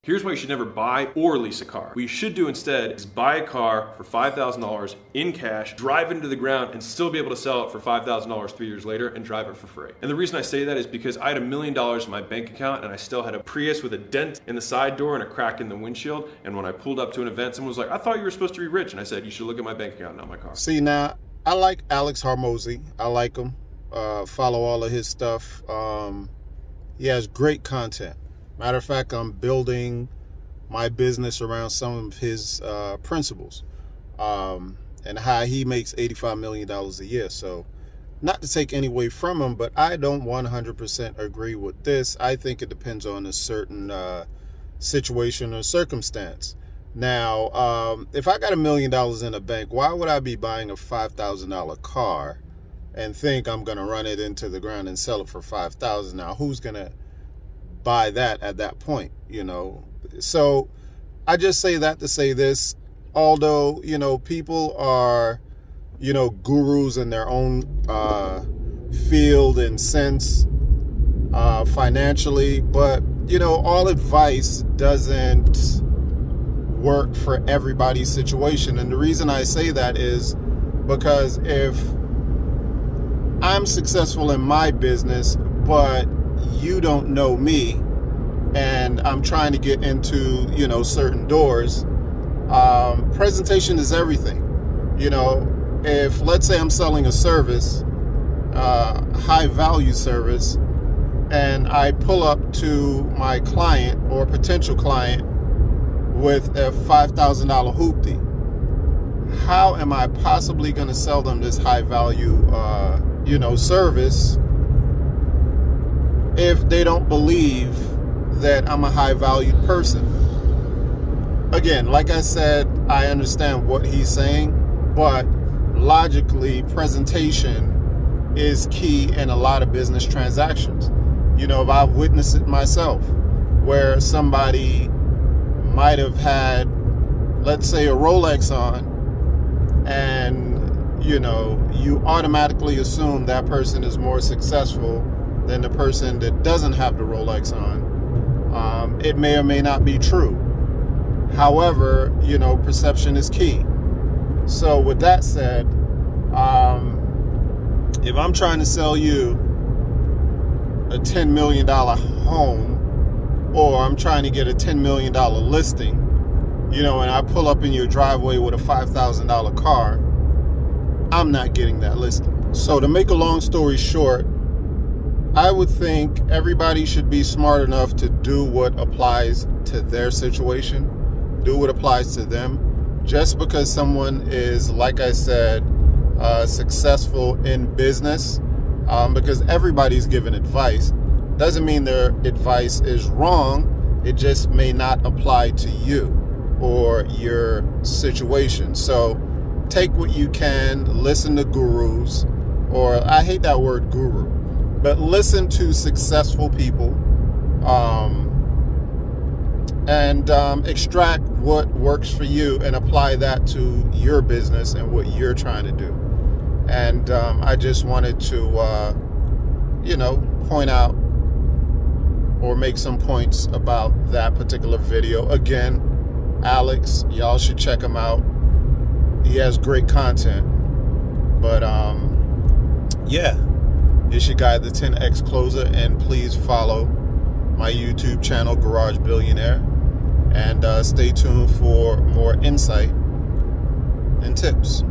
Here's why you should never buy or lease a car. What you should do instead is buy a car for $5,000 in cash, drive it into the ground, and still be able to sell it for $5,000 3 years later and drive it for free. And the reason I say that is because I had $1 million in my bank account and I still had a Prius with a dent in the side door and a crack in the windshield. And when I pulled up to an event, someone was like, "I thought you were supposed to be rich." And I said, "You should look at my bank account, not my car." See, now, I like Alex Hormozi. I like him. Follow all of his stuff. He has great content. Matter of fact, I'm building my business around some of his principles and how he makes $85 million a year. So not to take any away from him, but I don't 100% agree with this. I think it depends on a certain situation or circumstance. Now, if I got $1 million in the bank, why would I be buying a $5,000 car and think I'm going to run it into the ground and sell it for $5,000? Now, who's going to buy that at that point, you know? So I just say that to say this, although, you know, people are, you know, gurus in their own field and sense financially, but, you know, all advice doesn't work for everybody's situation. And the reason I say that is because if I'm successful in my business, but you don't know me, and I'm trying to get into, you know, certain doors, presentation is everything. You know, if, let's say I'm selling a service, high value service, and I pull up to my client or potential client with a $5,000 hoopty, how am I possibly going to sell them this high value, you know, service if they don't believe that I'm a high valued person? Again, like I said, I understand what he's saying, but logically, presentation is key in a lot of business transactions. You know, I've witnessed it myself, where somebody might have had, let's say, a Rolex on, and, you know, you automatically assume that person is more successful than the person that doesn't have the Rolex on. It may or may not be true. However, you know, perception is key. So with that said, if I'm trying to sell you a $10 million home, or I'm trying to get a $10 million listing, you know, and I pull up in your driveway with a $5,000 car, I'm not getting that listing. So to make a long story short, I would think everybody should be smart enough to do what applies to their situation, do what applies to them. Just because someone is, like I said, successful in business, because everybody's given advice, doesn't mean their advice is wrong. It just may not apply to you or your situation. So take what you can, listen to gurus, or I hate that word guru, but listen to successful people, and extract what works for you and apply that to your business and what you're trying to do. And I just wanted to, you know, point out or make some points about that particular video. Again, Alex, y'all should check him out. He has great content. But yeah, it's your guy, the 10X Closer, and please follow my YouTube channel, Garage Billionaire, and stay tuned for more insight and tips.